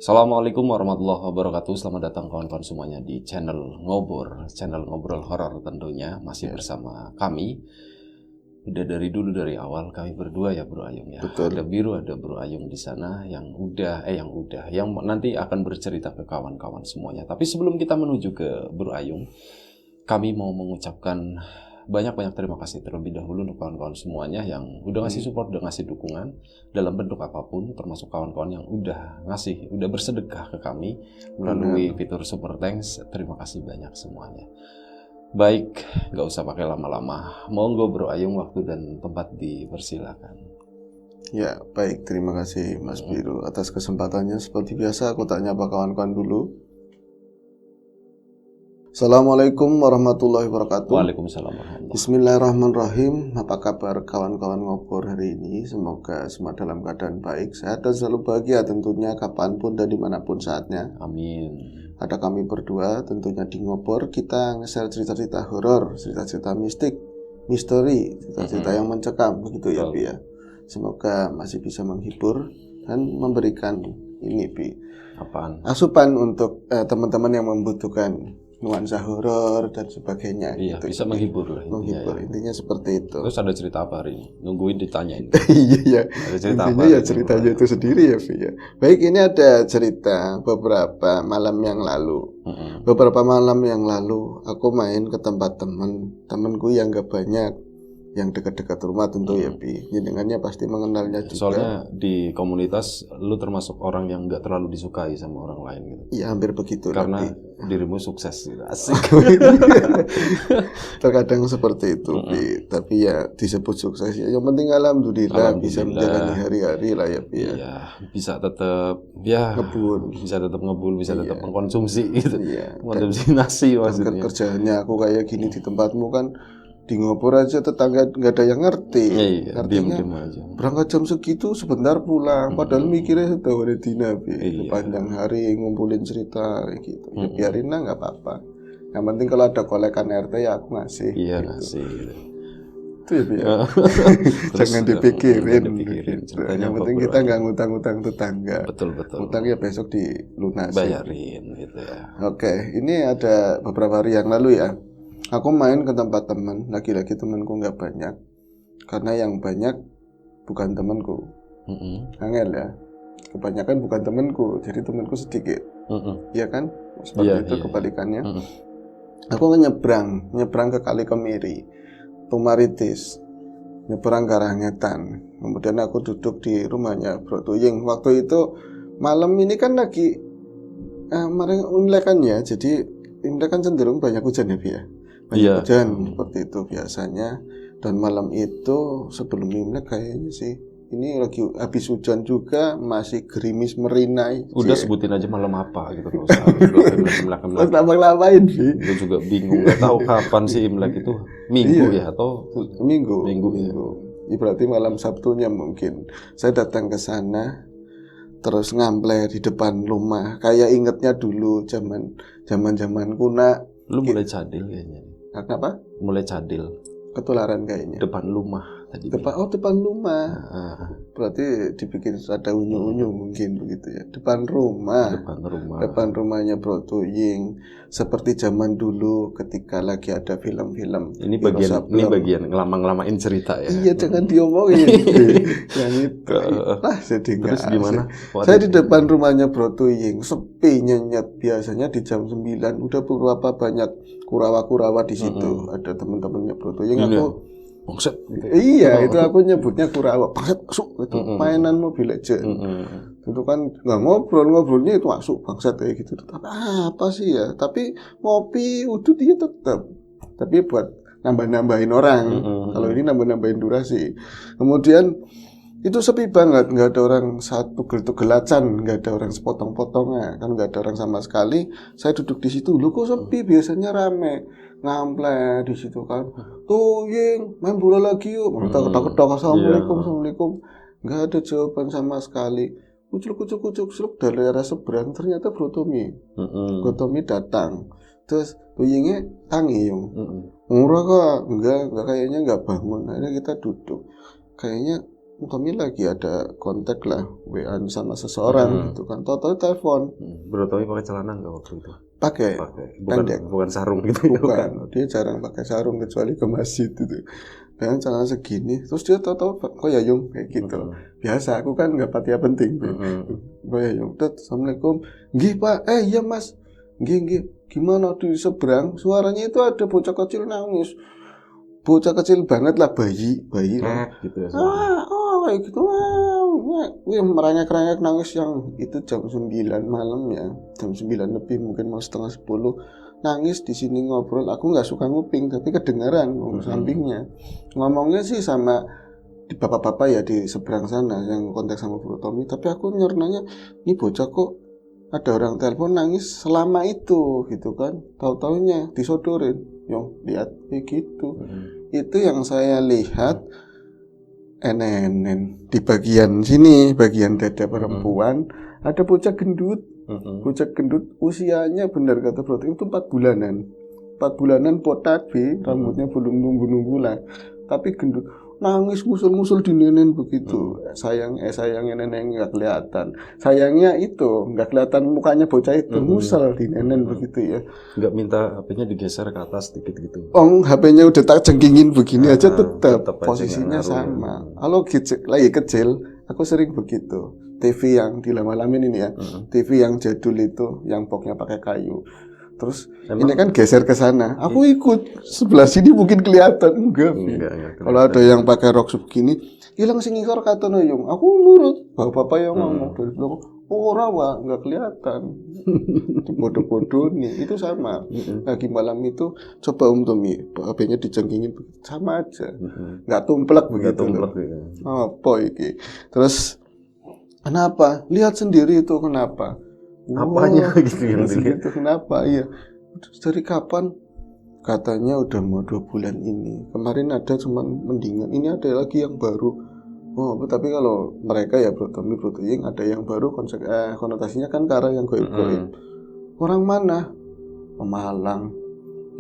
Assalamualaikum warahmatullahi wabarakatuh. Selamat datang kawan-kawan semuanya di channel Ngobor, channel ngobrol horor tentunya masih bersama kami. Udah dari dulu dari awal kami berdua ya Bro Ayung ya. Betul. Ada Biru, ada Bro Ayung di sana yang nanti akan bercerita ke kawan-kawan semuanya. Tapi sebelum kita menuju ke Bro Ayung, kami mau mengucapkan banyak-banyak terima kasih terlebih dahulu untuk kawan-kawan semuanya yang udah ngasih support, udah ngasih dukungan dalam bentuk apapun, termasuk kawan-kawan yang udah bersedekah ke kami melalui fitur Super Thanks. Terima kasih banyak semuanya. Baik, nggak usah pakai lama-lama. Monggo Bro Ayung, waktu dan tempat dipersilakan. Ya, baik. Terima kasih Mas Biru atas kesempatannya. Seperti biasa, aku tanya apa kawan-kawan dulu. Assalamualaikum warahmatullahi wabarakatuh. Waalaikumsalam warahmatullahi. Bismillahirrahmanirrahim. Apa kabar kawan-kawan ngobor hari ini? Semoga semua dalam keadaan baik, sehat dan selalu bahagia tentunya kapanpun dan dimanapun saatnya. Amin. Ada kami berdua tentunya di ngobor. Kita nge-share cerita-cerita horor, cerita-cerita mistik, misteri, cerita-cerita yang mencekam begitu ya Bi ya. Semoga masih bisa menghibur dan memberikan ini Bi, Apaan? asupan untuk teman-teman yang membutuhkan nuansa horor dan sebagainya. Iya, gitu, bisa menghibur lah intinya. menghibur Ya. intinya seperti itu. Terus ada cerita apa hari ini? Nungguin ditanyain. Iya, Ada cerita intinya apa? ya ceritanya itu sendiri ya Vi ya. Baik, ini ada cerita beberapa malam yang lalu. Beberapa malam yang lalu aku main ke tempat temanku yang gak banyak, yang dekat-dekat rumah tentu ya Bi. Jenengannya pasti mengenalnya juga. Soalnya di komunitas lu termasuk orang yang nggak terlalu disukai sama orang lain gitu. Iya, hampir begitu. Karena Bi. dirimu sukses gitu. Asik. Terkadang seperti itu Bi. Tapi ya disebut sukses ya. Yang penting alhamdulillah bisa menjalani hari-hari lah ya Bi. Iya, bisa tetap ya ngebul, bisa tetap ngebul, bisa tetap mengkonsumsi gitu. Iya. Mengkonsumsi nasi maksudnya. Kerjaannya aku kayak gini di tempatmu kan, di ngobor aja tetangga nggak ada yang ngerti. Iya, Artinya diam aja. berangkat jam segitu sebentar pulang, padahal mikirnya sudah hari dina Bi. Iya. Panjang hari ngumpulin cerita kayak gitu. Ya biarin lah, nggak apa-apa. Yang penting kalau ada kolekan RT ya aku ngasih. Iya, gitu. ngasih gitu. Itu ya Bi. Jangan dipikirin. Gitu. Yang penting kita nggak ngutang-ngutang tetangga. Betul. Ngutang ya besok dilunasi. Bayarin gitu ya. Oke, ini ada beberapa hari yang lalu ya. Aku main ke tempat teman, lagi-lagi temanku nggak banyak, karena yang banyak bukan temanku. Angel ya, kebanyakan bukan temanku, jadi temanku sedikit. Iya kan? Seperti itu kebalikannya. Aku nyebrang ke Kali Kemiri, Tumaritis, nyebrang ke Rangetan. Kemudian aku duduk di rumahnya Bro Tuying. Waktu itu malam ini kan lagi Imlek kan ya, jadi Imlek kan cenderung banyak hujan ya Bi ya. Banyak hujan seperti itu biasanya. Dan malam itu sebelum Imlek kayaknya sih ini lagi habis hujan juga, masih gerimis merinai. Udah sebutin aja malam apa gitu, nggak usah Imlek. Lama-lamain sih. Gue juga bingung, nggak tahu kapan sih Imlek itu, minggu ya atau minggu. Ya. Ya, berarti malam Sabtunya mungkin. Saya datang ke sana, terus ngamble di depan rumah. Kayak ingetnya dulu zaman kuna. Lu mulai cadil kayaknya. Kenapa? Mulai cadil. Ketularan kayaknya. Depan rumah tadi. Depan rumah. Berarti dibikin ada unyu-unyu mungkin begitu ya. Depan rumah. Depan rumahnya Bro Tuying. Seperti zaman dulu ketika lagi ada film-film. Ini bagian ngelama-ngelamain cerita ya. Iya, jangan diomongin. Yang itu. Jadi terus gimana? Saya di depan rumahnya Bro Tuying, sepi nyenyet. Biasanya di jam 9 udah beberapa banyak kurawa-kurawa di situ. Ada teman-temannya Bro Tuying. Aku bangset gitu. Iya, itu aku nyebutnya kurawa. Bangset masuk itu mainan Mobile Legends. Itu kan nggak ngobrolnya itu masuk bangset kayak gitu. Tapi apa sih ya? Tapi ngopi udut dia tetap. Tapi buat nambah-nambahin orang. Kalau ini nambah-nambahin durasi. Kemudian itu sepi banget, nggak ada orang satu tugel-tugelacan, nggak ada orang sepotong-potongnya, kan nggak ada orang sama sekali. Saya duduk di situ, lu kok sepi, biasanya rame, ngample di situ kan. Tuying, main bola lagi yuk. Ketok-ketok, assalamualaikum. Nggak ada jawaban sama sekali. Kucuk dari arah seberang, ternyata Bro Tommy. Bro Tommy datang, terus Tuyingnya tangi yung. Murah kok, enggak kayaknya nggak bangun. Akhirnya kita duduk. Kayaknya kami lagi ada kontak lah, WA sama seseorang gitu kan. Tahu-tahu telepon. Bro Tommy pakai celana nggak waktu itu? Pakai. Bukan sarung gitu. Bukan. Dia jarang pakai sarung kecuali ke masjid itu. Dan celana segini, terus dia tahu-tahu kok ya Yung kayak gitu. Biasa, aku kan nggak patia penting. Kok ya Yung, Assalamualaikum. Nggih Pak, iya Mas. Nggih. Gimana di seberang? Suaranya itu ada bocah kecil nangis. Bocah kecil banget lah, bayi lah. Gitu ya. Kayak gitu. Wih, merengek-rengek nangis yang itu jam 9 malam ya. Jam 9 lebih, mungkin mau setengah 10. Nangis di sini ngobrol. Aku nggak suka nguping, tapi kedengaran sampingnya. Ngomongnya sih sama di bapak-bapak ya di seberang sana yang kontak sama Bro Tommy. Tapi aku nyernanya, ini bocah kok ada orang telepon nangis selama itu gitu kan. Tahu-taunya disodorin. Yung lihat kayak gitu. Itu yang saya lihat NNN di bagian sini, bagian dada perempuan ada bocah gendut. Bocah gendut usianya benar kata Bro itu 4 bulanan. 4 bulanan botak rambutnya belum nunggu-nunggu lah. Tapi gendut, nangis musul-musul di nenen begitu. Sayangnya nenek nggak kelihatan. Sayangnya itu nggak kelihatan mukanya bocah itu, musel di nenen begitu ya. Nggak minta HP-nya digeser ke atas sedikit gitu. HP-nya udah tak jengkingin begini aja tetap posisinya ngaruh, sama. Kalau lagi kecil, aku sering begitu. TV yang dilama-lamin ini ya, TV yang jadul itu, yang boxnya pakai kayu. Terus ini kan geser ke sana. Aku ikut sebelah sini mungkin kelihatan enggak. Kalau ada yang pakai rok begini, hilang sing ngisor katono Yung. Aku nurut. Bapak yang ngomong dari belakang, ora Wak, enggak kelihatan. Bodoh-bodoh nih. Itu sama. Lagi malam itu coba Tommy, HP-nya dijengkingin sama aja. Enggak tumplek begitu. Apa iki? Terus kenapa? Lihat sendiri itu kenapa? Apanya gitu yang dilihat? Kenapa? Iya. Dari kapan? Katanya udah mau 2 bulan ini. Kemarin ada cuman mendingan. Ini ada lagi yang baru. Tapi kalau mereka ya Bro Tommy, Bro Tuying ada yang baru konotasinya kan ke arah yang goib-goib. Orang mana? Pemalang.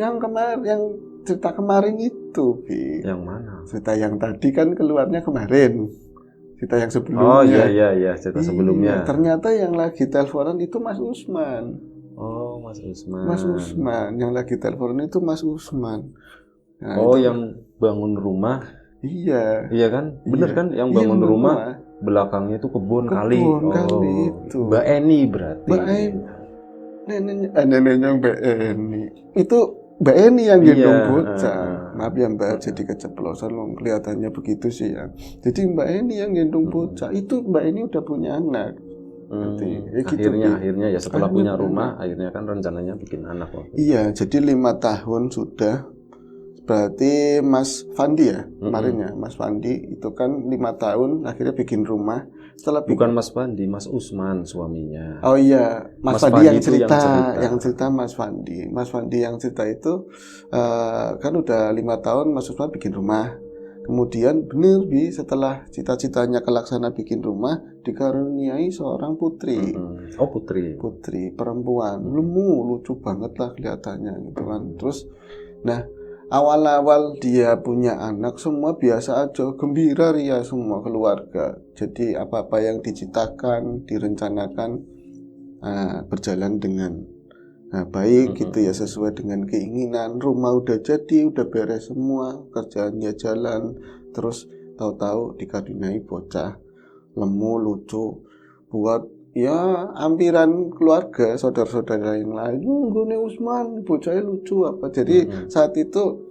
Yang kemarin, yang cerita kemarin itu, Yang mana? Cerita yang tadi kan keluarnya kemarin. Cerita yang sebelumnya. Oh iya, cerita sebelumnya. Ternyata yang lagi teleponan itu Mas Usman. Oh, Mas Usman. Mas Usman, yang lagi teleponan itu Mas Usman. Nah, yang bangun rumah. Iya. Iya kan? Bener kan? Yang bangun rumah belakangnya itu kebun kali. Itu. Mbak Eni berarti. Mbak Eni. Neneknya Mbak Eni. Itu Mbak Eni yang gendong bocah. Maaf ya Mbak, jadi keceplosan loh, kelihatannya begitu sih ya. Jadi Mbak Eni yang gendong bocah. Itu Mbak Eni udah punya anak. Akhirnya ya setelah punya rumah, akhirnya kan rencananya bikin anak. Iya, jadi 5 tahun sudah. Berarti Mas Fandi ya, kemarin ya, Mas Fandi itu kan 5 tahun akhirnya bikin rumah. Bukan Mas Fandi, Mas Usman suaminya. Oh iya, Mas Fandi yang cerita Mas Fandi. Mas Fandi yang cerita itu kan udah 5 tahun Mas Usman bikin rumah. Kemudian bener setelah cita-citanya kelaksana bikin rumah, dikaruniai seorang putri. Oh putri perempuan, lucu banget lah kelihatannya gitu kan. Terus, nah awal-awal dia punya anak semua biasa aja, gembira ria semua keluarga. Jadi apa-apa yang diciptakan, direncanakan berjalan dengan baik gitu ya, sesuai dengan keinginan. Rumah udah jadi, udah beres semua, kerjaannya jalan. Terus tahu-tahu dikaruniai bocah lemu lucu, buat ya hampiran keluarga, saudara-saudara yang lain, nggone Usman bocahnya lucu apa. Jadi saat itu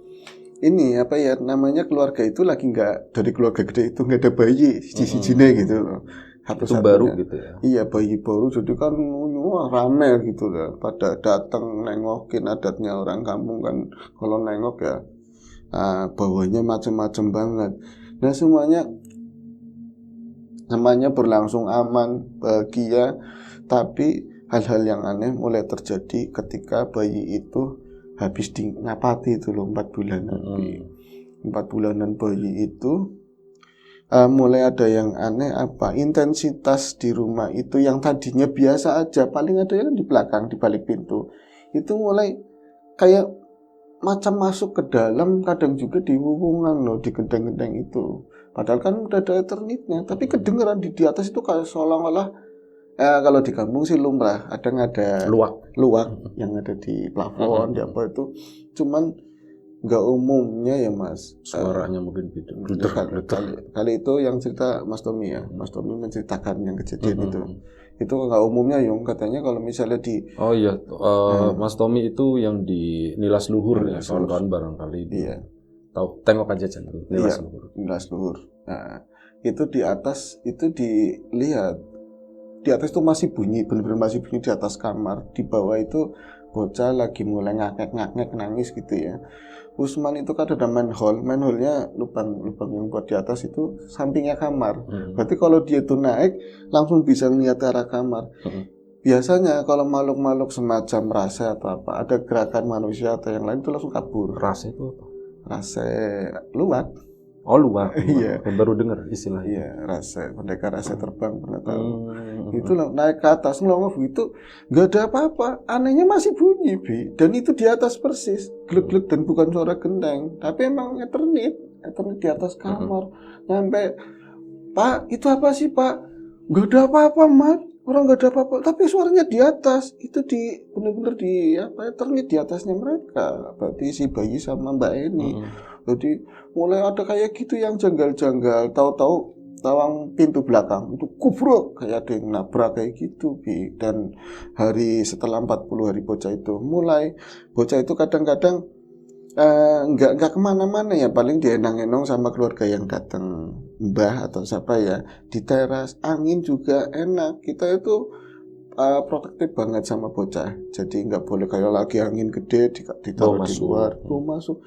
ini apa ya namanya, keluarga itu lagi nggak, dari keluarga gede itu nggak ada bayi siji-sijine gitu loh. Itu baru gitu ya. Iya, bayi baru, jadi kan rame gitu lah, pada datang nengokin. Adatnya orang kampung kan kalau nengok ya bawahnya macam-macam banget. Nah semuanya berlangsung aman, bahagia. Tapi hal-hal yang aneh mulai terjadi ketika bayi itu habis ngapati itu loh, 4 bulanan. 4 bulanan bayi itu mulai ada yang aneh. Intensitas di rumah itu yang tadinya biasa aja, paling ada yang di belakang, di balik pintu, itu mulai kayak macam masuk ke dalam, kadang juga di wuwungan loh, di genteng-genteng itu. Padahal kan udah ada Eternitnya, tapi kedengeran di atas itu kayak seolah-olah kalau di kampung sih lumrah, ada luwak yang ada di plafon, di apa itu. Cuman nggak umumnya ya Mas. Suaranya mungkin beda. Kali itu yang cerita Mas Tommy ya, Mas Tommy menceritakan yang kejadian itu nggak umumnya Yung, katanya kalau misalnya di Mas Tommy itu yang di Nilas Luhur ya, kawan-kawan barangkali. Iya. Tahu, tengok aja channel Nilas Luhur. Nilas Luhur. Nah, itu di atas itu dilihat. Di atas itu masih bunyi, benar-benar masih bunyi di atas kamar. Di bawah itu bocah lagi mulai ngakek nangis gitu ya. Usman itu kan ada manhole-nya lubang yang buat di atas itu sampingnya kamar. Berarti kalau dia itu naik langsung bisa melihat arah kamar. Biasanya kalau makhluk-makhluk semacam rasa atau apa, ada gerakan manusia atau yang lain itu langsung kabur. Rasa itu apa? Rasa luwak. Oh, luwak. Iya. Baru dengar istilahnya. Iya, pendekar rasa terbang pernah tahu. Itu naik ke atas ngelongok begitu, nggak ada apa-apa. Anehnya masih bunyi, Bi. Dan itu di atas persis, glek-glek, dan bukan suara genteng, tapi emang Eternit di atas kamar. Nyampe, Pak, itu apa sih Pak? Nggak ada apa-apa, Mat. Orang nggak ada apa-apa, tapi suaranya di atas. Itu benar-benar di Eternit di atasnya mereka. Berarti si bayi sama Mbak Eni. Jadi mulai ada kayak gitu yang janggal-janggal. Tahu-tahu tawang pintu belakang itu kubruk, kayak ada yang nabrak kayak gitu, Bi. Dan setelah 40 hari bocah itu kadang-kadang nggak kemana-mana ya, paling dienang-enong sama keluarga yang datang, mbah atau siapa ya, di teras. Angin juga enak. Kita itu protektif banget sama bocah, jadi nggak boleh kayak lagi angin gede ditaruh di luar, masuk.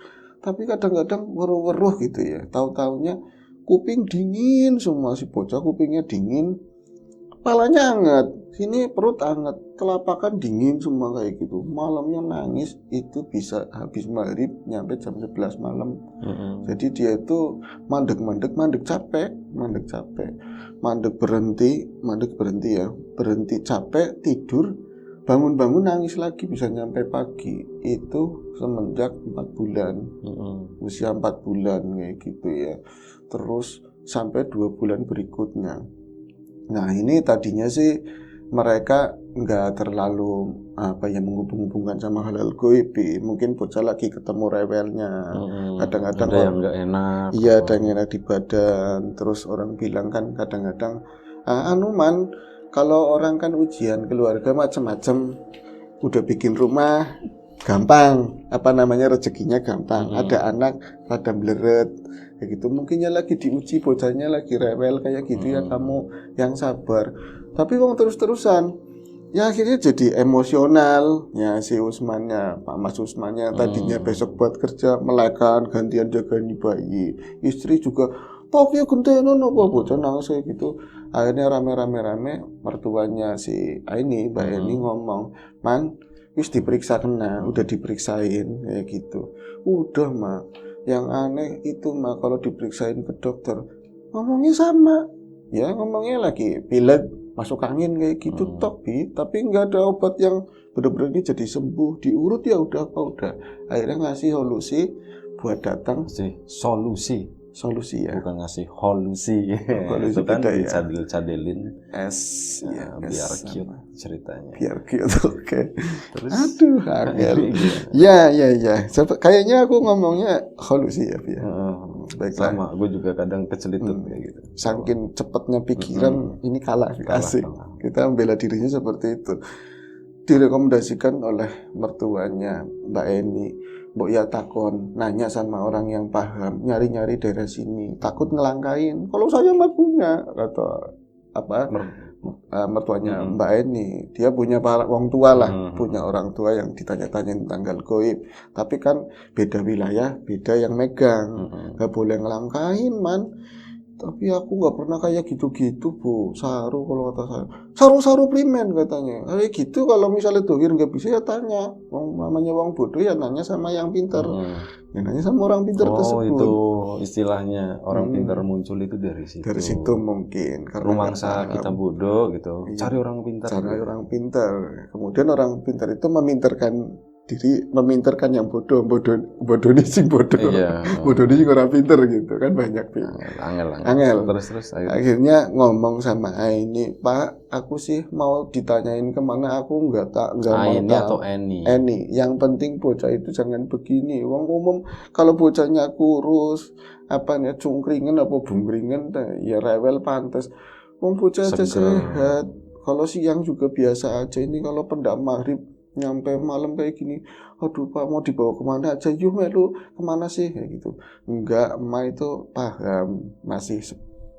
Tapi kadang-kadang weruh-weruh gitu ya, tahu-taunya kuping dingin semua, si bocah kupingnya dingin, kepalanya hangat, sini perut hangat, telapakan dingin semua kayak gitu. Malamnya nangis itu bisa habis maghrib nyampe jam 11 malam. Jadi dia itu mandek capek, berhenti capek, tidur, bangun nangis lagi bisa nyampe pagi. Itu semenjak 4 bulan, usia 4 bulan kayak gitu ya. Terus sampai 2 bulan berikutnya. Nah ini tadinya sih mereka nggak terlalu menghubung-hubungkan sama hal-hal goib. Mungkin bocah lagi ketemu rewelnya, kadang-kadang ada yang nggak enak. Iya, ada yang enak di badan. Terus orang bilang kan kadang-kadang Man, kalau orang kan ujian keluarga macam-macam, udah bikin rumah gampang, rezekinya gampang. Ada anak rada bleret kayak gitu, mungkinnya lagi diuji, bocahnya lagi rewel kayak gitu ya, kamu yang sabar. Tapi terus-terusan ya akhirnya jadi emosional ya si Usmannya, Pak Mas Usmannya. Tadinya besok buat kerja melekan, gantian jagain bayi, istri juga pokoknya genteno nopo, bocah nangis kayak gitu. Akhirnya rame mertuanya si Mbak Eni ngomong, Man, wis diperiksa udah diperiksain kayak gitu. Udah Mak, yang aneh itu Mak, kalau diperiksain ke dokter ngomongnya sama ya, ngomongnya lagi pilek, masuk angin kayak gitu tapi nggak ada obat yang benar-benar ini jadi sembuh. Diurut ya udah akhirnya ngasih solusi buat datang solusi ya, bukan ngasih holusi. Itu kan dicadil-cadelin biar cute ceritanya, biar cute. Oke. Terus aduh angel. Ya kayaknya aku ngomongnya holusi ya. Baiklah. Sama, gue juga kadang kecelitut kayak gitu. Saking cepatnya pikiran ini kalah. Asik. Kita membela dirinya seperti itu. Direkomendasikan oleh mertuanya Mbak Eni, Mbok ya takon, nanya sama orang yang paham, nyari-nyari daerah sini, takut ngelangkain. Kalau saya mah punya, kata mertuanya Mbak Eni, dia punya wong tua lah, punya orang tua yang ditanya-tanya tentang hal goib. Tapi kan beda wilayah, beda yang megang, nggak boleh ngelangkain Man. Tapi aku nggak pernah kayak gitu-gitu Bu, saru kalau kata saya, saru primen katanya. Kayak gitu kalau misalnya dohir nggak bisa ya tanya, namanya wong bodoh ya nanya sama yang pintar, ya nanya sama orang pintar tersebut. Itu istilahnya orang pintar muncul itu dari situ. Dari situ mungkin karena rumangsa kita bodoh gitu, cari orang pintar. Cari orang pintar. Kemudian orang pintar itu memintarkan diri meminterkan yang bodoh nih sing bodoh. Iya. Bodoh nih sing ora pinter gitu kan banyak Bi. Angel. Terus Akhirnya ngomong sama Aini, Pak, aku sih mau ditanyain kemana, aku nggak mau Aini tahu. atau Eni? Eni, yang penting bocah itu jangan begini. Wong umum kalau bocahnya kurus, apa nih cungkringan apa bungkringan, ya rewel pantas. Wong bocah aja sehat. Kalau siang juga biasa aja. Ini kalau pendak maghrib nyampe malam kayak gini, aduh Pak mau dibawa kemana aja, yuk melu kemana sih kayak gitu. Enggak, emak itu paham, masih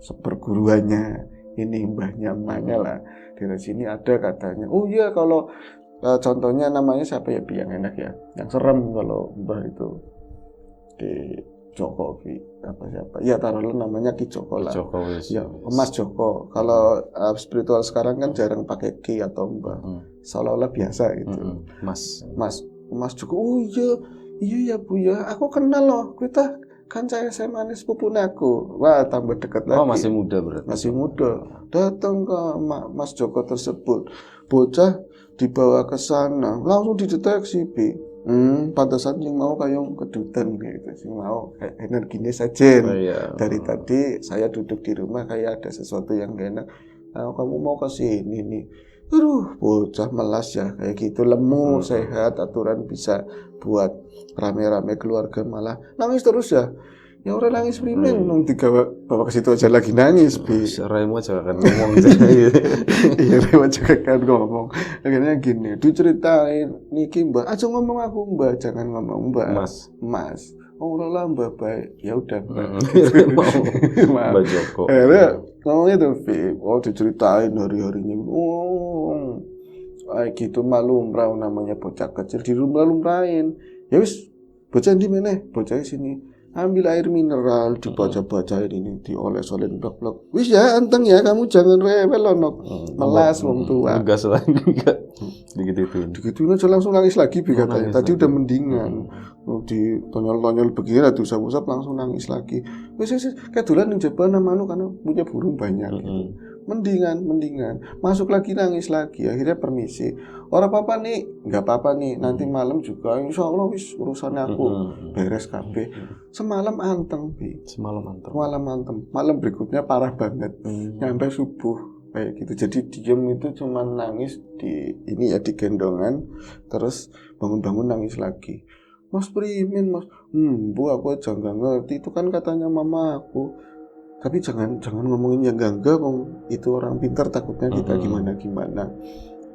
seperguruannya ini mbahnya emaknya lah. Dari sini ada katanya, oh iya kalau contohnya namanya siapa ya Bi yang enak ya, yang serem kalau mbah itu di Joko apa siapa ya taruhlah namanya Ki Joko lah. Ya Mas Joko. Kalau spiritual sekarang kan jarang pakai Ki atau Mbah, seolah-olah biasa gitu. Mas Joko. Oh iya ya Bu ya, aku kenal loh kita kan saya SMA sepupu aku. Wah tambah dekat lagi. Masih muda berarti. Masih muda. Datang ke Mas Joko tersebut, bocah dibawa ke sana langsung dideteksi Bi. Pantesan yang mau kayak kedutan gitu, sing mau kayak energinya saja. Dari tadi saya duduk di rumah kayak ada sesuatu yang gak enak. Kamu mau ke sini nih. Aduh, bocah melas ya kayak gitu, lemu, sehat, aturan bisa buat rame-rame keluarga malah nangis terus ya. Ya orang nangis primen, bawa ke situ aja lagi nangis Bi. Remo aja kan ngomong. Iya Remo aja kan ngomong. Akhirnya gini, diceritain niki Mbak, aja ngomong aku Mbak, jangan ngomong Mbak. Mas. Oh lah Mbak baik. Ya udah Mbak. Mbak Joko. Ngomongnya tuh Bi, diceritain hari-harinya. Gitu lumrah namanya bocah kecil di lumrahin. Ya wis, bocah di mana? Bocah sini. Ambil air mineral, dibaca-bacain ini, dioles-olesin blok-blok. Wis ya, anteng ya, kamu jangan rewel lonok. Melas wong tua. Gas lagi enggak. Digituin aja langsung nangis lagi Bi katanya. Tadi udah mendingan. Di tonyol-tonyol begini usap-usap langsung nangis lagi. Wis kayak dolan ning jebana manu karena punya burung banyak gitu. Mendingan masuk lagi nangis lagi. Akhirnya permisi, orang apa nih, nggak apa-apa nih, nanti malam juga insya Allah wis urusannya aku beres kabeh. Semalam anteng Bi. Malam berikutnya parah banget, nyampe subuh kayak gitu. Jadi diem itu cuma nangis di gendongan, terus bangun-bangun nangis lagi. Mas primin Mas, Bu aku aja nggak ngerti, itu kan katanya mama aku. Tapi jangan ngomongin yang enggak, itu orang pintar takutnya kita gimana.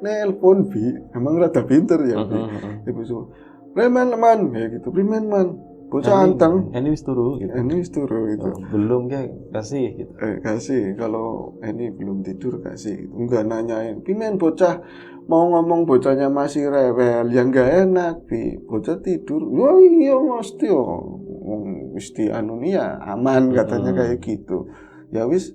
Nelpon Bi, emang rada pintar ya Bi. Ibu suruh, "Preman man," kayak gitu. "Preman man." Bocah anteng. Ini wis turu gitu. Belum kayak kasih gitu. Kasih kalau ini belum tidur kasih gitu. Enggak nanyain, "Pimen bocah mau ngomong bocahnya masih rewel." Ya enggak enak Bi. Bocah tidur. "Oh iya mesti ya aman," katanya kayak gitu. Ya wis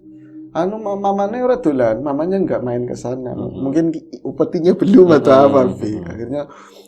mamanya ora dolan, mamanya enggak main ke sana. Mungkin upetinya belum atau apa Bi. Akhirnya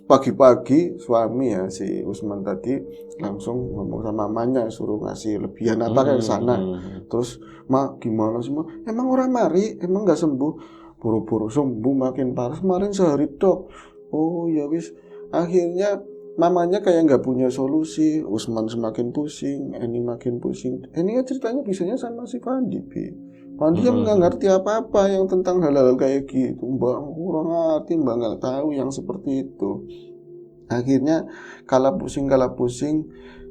pagi-pagi suami ya si Usman tadi langsung ngomong sama mamanya, suruh ngasih lebihan apa ke sana. Terus, "Mak, gimana sih, Mak? Emang orang mari, emang enggak sembuh?" Buru-buru sembuh makin parah. Kemarin sehari dok. Oh ya wis. Akhirnya mamanya kayak nggak punya solusi. Usman semakin pusing, Eni makin pusing. Ini ceritanya bisanya sama si Fandi Bi. Fandi yang nggak ngerti apa-apa yang tentang hal-hal kayak gitu. Mbak kurang ngerti, Mbak nggak tahu yang seperti itu. Akhirnya kala pusing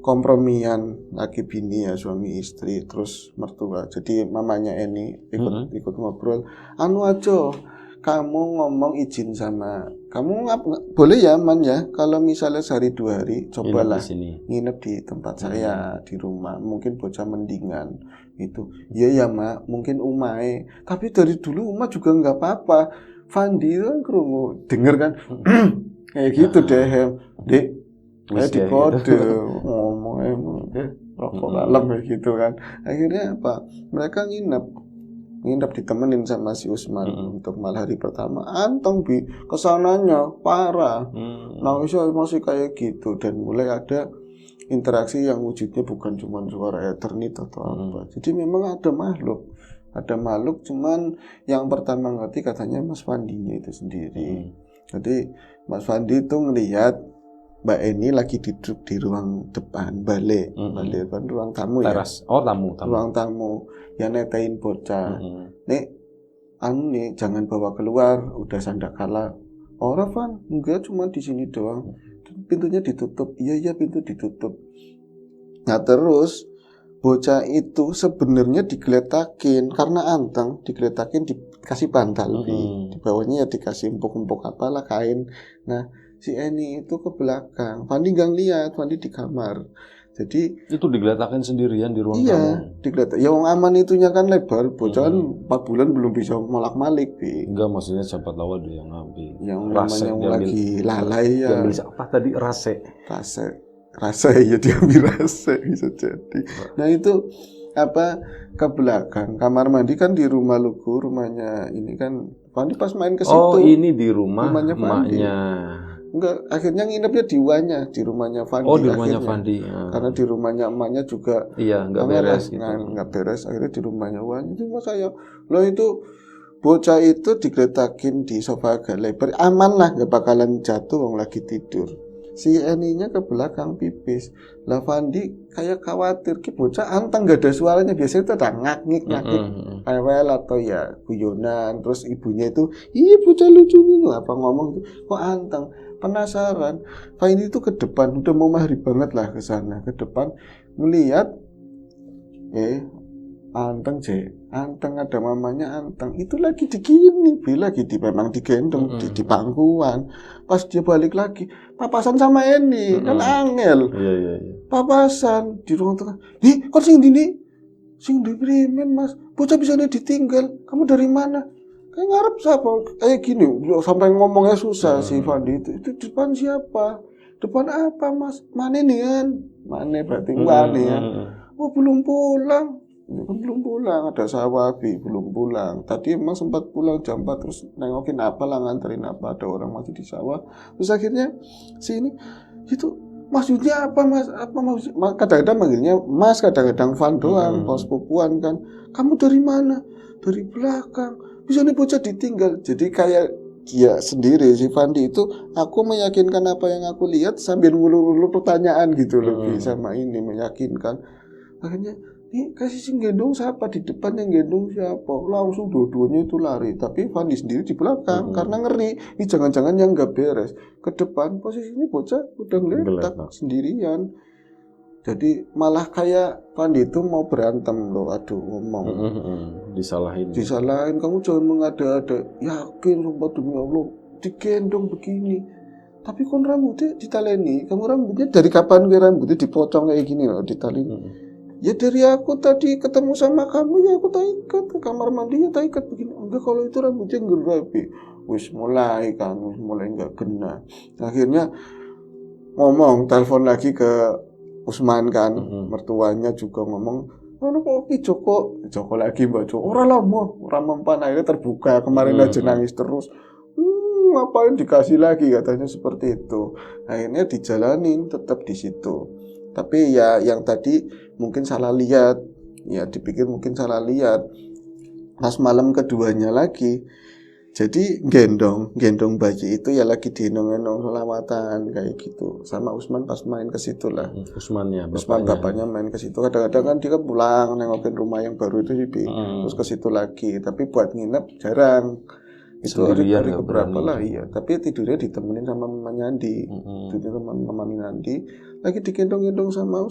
kompromian laki bini ya, suami istri terus mertua. Jadi mamanya Eni ikut ngobrol. Aja kamu ngomong izin sama kamu boleh ya Man ya, kalau misalnya sehari 2 hari cobalah nginep di tempat saya di rumah, mungkin bocah mendingan itu. Iya ya Mak, mungkin Umay, tapi dari dulu Uma juga nggak apa-apa. Fandi kan kerungu denger kan kayak gitu deh Dek, kayak di kode ngomong rokok dalam kayak gitu kan. Akhirnya apa, mereka nginep ditemenin sama si Usman untuk malam hari pertama. Anteng Bi, kesananya parah, nangisnya masih kayak gitu. Dan mulai ada interaksi yang wujudnya bukan cuma suara eternit atau apa. Jadi memang ada makhluk, cuman yang pertama ngerti katanya Mas Fandinya itu sendiri. Jadi Mas Fandi itu ngelihat Mbak Eni lagi duduk di ruang depan balik kan ruang tamu teras. ya. Tamu. Ruang tamu. Ya netain bocah. Nek, nih jangan bawa keluar, udah sandak kalah. Orang Van, enggak cuma di sini doang. Pintunya ditutup. Iya pintu ditutup. Nah terus bocah itu sebenarnya digeletakin karena anteng, digeletakin dikasih bantal, di bawahnya ya dikasih empuk-empuk apalah kain. Nah si Eni itu ke belakang, Fandi nggak lihat, Fandi di kamar. Jadi itu digeletakin sendirian di ruang tamu. Iya, digeletak. Ya wong aman itunya kan lebar, bocah kan 4 bulan belum bisa molak-malik, Bi. Enggak, maksudnya siapa tahu ada yang ngambil. Yang namanya lagi lalai ya. Diambil apa tadi? Rase ya diambil rase bisa jadi. Nah itu apa ke belakang kamar mandi kan di rumah Lugu, rumahnya ini kan Fandi pas main ke situ. Oh, ini di rumahnya emaknya. Enggak, akhirnya nginepnya di rumahnya Fandi. Oh, di rumahnya Fandi. Karena di rumahnya emaknya juga nggak beres gitu. Nggak beres, akhirnya di rumahnya Wan. Itu mas saya, loh itu bocah itu digeletakin di sofa agak lebar, aman lah, nggak bakalan jatuh, wong lagi tidur. Si Eninya ke belakang pipis. Lah Fandi kayak khawatir, ki bocah anteng nggak ada suaranya, biasanya itu ada ngaknik rewel atau ya guyonan. Terus ibunya itu, ih bocah lucu nih, apa ngomong kok anteng. Penasaran, Fandi itu ke depan, udah mau maghrib banget lah ke sana, ke depan melihat anteng ada mamanya anteng itu lagi digini, lagi memang digendong di pangkuan. Pas dia balik lagi papasan sama Eni, kan angel. Iya. Papasan di ruang tengah. Kok sing di primen mas, bocah bisa ditinggal, kamu dari mana? Kayak ngarep siapa? Kayak gini, sampai ngomongnya susah si Fandi itu depan siapa? Depan apa mas? Mana nih kan? Mana berarti Wane ya? Oh belum pulang. Belum pulang, ada Sawabi belum pulang. Tadi emang sempat pulang jam 4 terus nengokin apa lah, nganterin apa, ada orang masih di sawah. Terus akhirnya sini itu maksudnya apa mas? Apa maksud? Kadang-kadang manggilnya mas, kadang-kadang Van doang, pos pupuan kan. Kamu dari mana? Dari belakang. Bisa nih bocah ditinggal. Jadi kayak dia sendiri si Fandi itu, aku meyakinkan apa yang aku lihat sambil ngulur-ngulur pertanyaan gitu lebih sama ini meyakinkan. Akhirnya kasih sing gendong siapa, di depan yang gendong siapa, langsung dua-duanya itu lari, tapi Fandi sendiri di belakang karena ngeri, ini jangan-jangan yang nggak beres. Ke depan posisinya bocah udah ngeletak sendirian. Jadi malah kayak Fandi itu mau berantem loh, aduh ngomong. Disalahin, kamu jangan mengada-ada, yakin sumpah demi Allah digendong begini. Tapi kon rambutnya ditaleni, kamu rambutnya dari kapan rambutnya dipotong kayak gini loh, ditaleni. Ya dari aku tadi ketemu sama kamu ya aku tak ikat ke kamar mandi ya tak ikat begini. Enggak, kalau itu rambutnya ngerapi. Wis mulai nggak kena. Akhirnya ngomong, telepon lagi ke Usman kan, mertuanya juga ngomong, mana kok Joko lagi Mbak Joko, orang mempan. Akhirnya terbuka, kemarin aja nangis terus. Ngapain dikasih lagi katanya seperti itu. Akhirnya dijalanin tetap di situ. Tapi ya yang tadi mungkin salah lihat, ya dipikir mungkin salah lihat. Pas malam keduanya lagi, jadi gendong bayi itu ya lagi digendong selawatan kayak gitu. Sama Usman pas main ke situ lah. Usman bapaknya main ke situ. Kadang-kadang kan dia pulang nengokin rumah yang baru itu terus ke situ lagi. Tapi buat nginep jarang. Itu hari keberapa lah, iya. Tapi tidurnya ditemenin sama mamanya Andi. Tidurnya sama mamanya Andi. Lagi digendong-gendong sama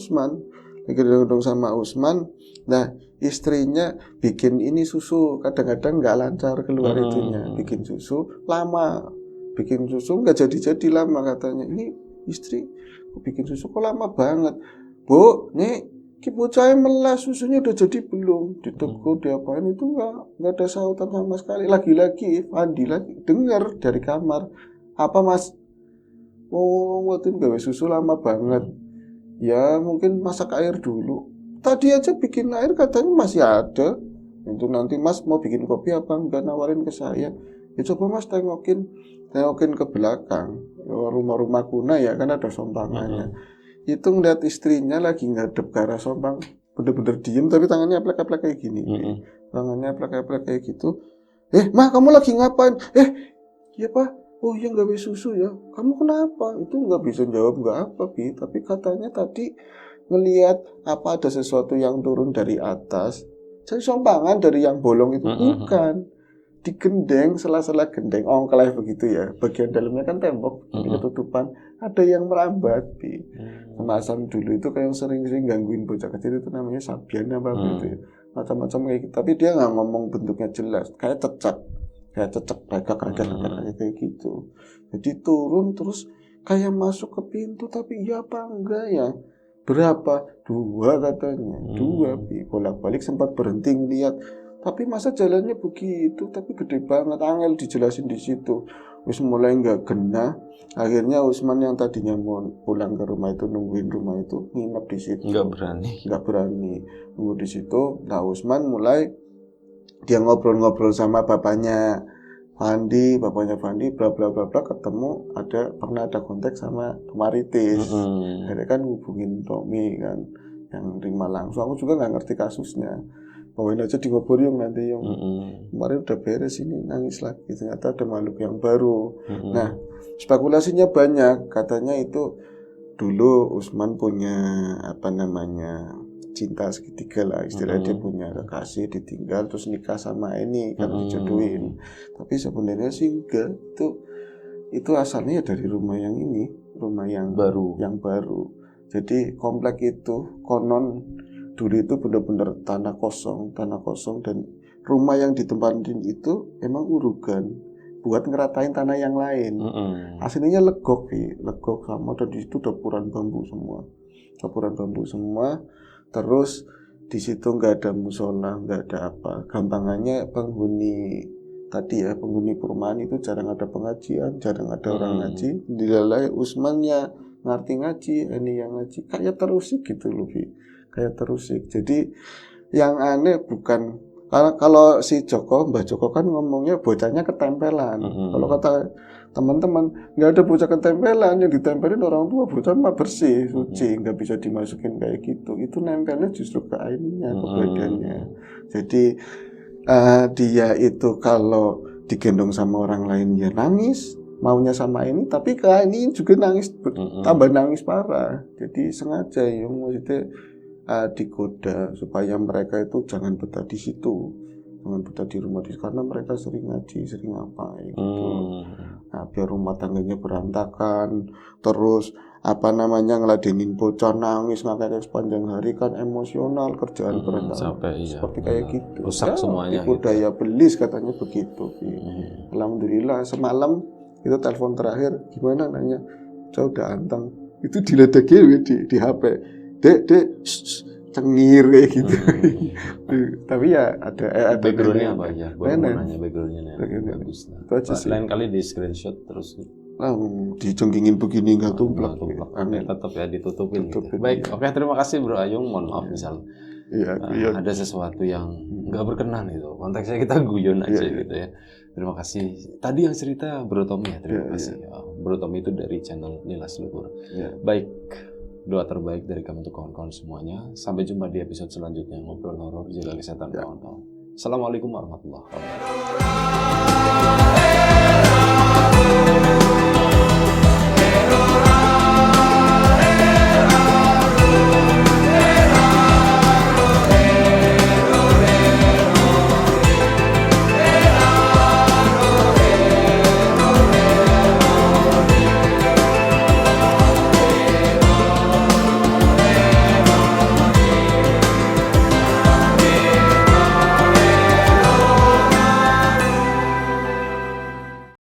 Usman. Nah, istrinya bikin ini susu. Kadang-kadang nggak lancar keluar itunya. Bikin susu lama. Nggak jadi-jadi lama katanya. Ini istri bikin susu kok lama banget. Bu, nih bocah melas, susunya udah jadi belum? Ditegur, diapain itu nggak ada sautan sama sekali. Lagi-lagi Fandi lagi dengar dari kamar, apa mas? Waktu gawe susu lama banget. Ya mungkin masak air dulu. Tadi aja bikin air katanya masih ada. Itu nanti mas mau bikin kopi apa enggak, nawarin ke saya. Ya coba mas tengokin ke belakang. Rumah-rumah kuna ya kan ada sompangannya. Itu ngeliat istrinya lagi ngadep ke arah sompang, bener-bener diem tapi tangannya aplek-aplek kayak gini. Tangannya aplek-aplek kayak gitu. Mah kamu lagi ngapain? Ya pak, oh iya nggak bisa susu ya, kamu kenapa? Itu nggak bisa jawab nggak apa Bi, tapi katanya tadi ngelihat apa ada sesuatu yang turun dari atas. Saya sompangan dari yang bolong itu bukan di gendeng, sela-sela gendeng ongkleh begitu ya, bagian dalamnya kan tembok, ketutupan, ada yang merambat Bi. Mas Hasan dulu itu kayak sering-sering gangguin bocah kecil itu namanya Sabian apa gitu ya, macam-macam kayak gitu. Tapi dia nggak ngomong bentuknya jelas, kayak cecak kayak gitu. Jadi turun terus kayak masuk ke pintu, tapi iya apa enggak ya? Berapa? 2 katanya. 2 Bi. Bolak-balik sempat berhenti ngeliat. Tapi masa jalannya begitu, tapi gede banget, angel dijelasin di situ. Wis mulai nggak genah. Akhirnya Usman yang tadinya mau pulang ke rumah itu, nungguin rumah itu, nginep di situ. Nggak berani. Nunggu di situ. Nah Usman mulai dia ngobrol-ngobrol sama bapaknya Fandi, bla bla bla bla, ketemu pernah ada kontak sama Maritis. Akhirnya kan hubungin Tommy kan yang terima langsung. Aku juga nggak ngerti kasusnya. Bawain aja di ngobor yang nanti yang kemarin udah beres, ini nangis lagi. Ternyata ada makhluk yang baru. Nah, spekulasinya banyak. Katanya itu dulu Usman punya cinta segitiga lah, istilahnya dia punya kekasih ditinggal terus nikah sama ini kan dijodohin. Tapi sebenarnya sih enggak, itu asalnya dari rumah yang ini, rumah yang baru. Jadi komplek itu konon dulu itu benar-benar tanah kosong dan rumah yang ditempatin itu emang urugan buat ngeratain tanah yang lain. Aslinya legok sama, dan di situ dapuran bambu semua. Terus di situ nggak ada musola, nggak ada apa. Gampangannya penghuni perumahan itu jarang ada pengajian, jarang ada orang ngaji. Dilalai Usmannya ngerti ngaji, ini yang ngaji kayak terusik gitu loh Bi. Kayak terusik. Jadi yang aneh bukan kalau si Mbah Joko kan ngomongnya bocahnya ketempelan. Kalau kata teman-teman nggak ada bocah ketempelan, yang ditempelin orang tua, bocah mah bersih, suci, nggak bisa dimasukin kayak gitu. Itu nempelnya justru ke airnya, ke badannya. Jadi dia itu kalau digendong sama orang lain ya nangis, maunya sama ini, tapi ke ini juga nangis, tambah nangis parah. Jadi sengaja yang maksudnya digoda supaya mereka itu jangan betah di situ, jangan betah di rumah karena mereka sering ngaji, sering apa gitu. Nah, biar rumah tangganya berantakan, terus ngeladenin bocah nangis ngakak sepanjang hari kan emosional, kerjaan berantakan seperti kayak gitu. Rusak semuanya. Budaya belis katanya begitu. Alhamdulillah semalam itu telepon terakhir gimana nanya, saya udah anteng. Itu diledekin di HP. Dek, cengir kayak gitu. Tapi ya ada backgroundnya apa ya? Baru mau nanya backgroundnya bagus. Lain kali di screenshot terus. Dijongkingin begini nggak tumplak. Tetap ya ditutupin. Gitu. Baik, oke, terima kasih Bro Ayung. Mohon maaf misal ada sesuatu yang nggak berkenan itu. Konteksnya kita guyon aja gitu ya. Terima kasih. Tadi yang cerita Bro Tommy ya. Terima kasih. Bro Tommy itu dari channel Nilas Luhur. Baik. Doa terbaik dari kami untuk kawan-kawan semuanya. Sampai jumpa di episode selanjutnya. Ngobrol horor, jaga kesehatan kawan-kawan. Assalamualaikum warahmatullahi wabarakatuh.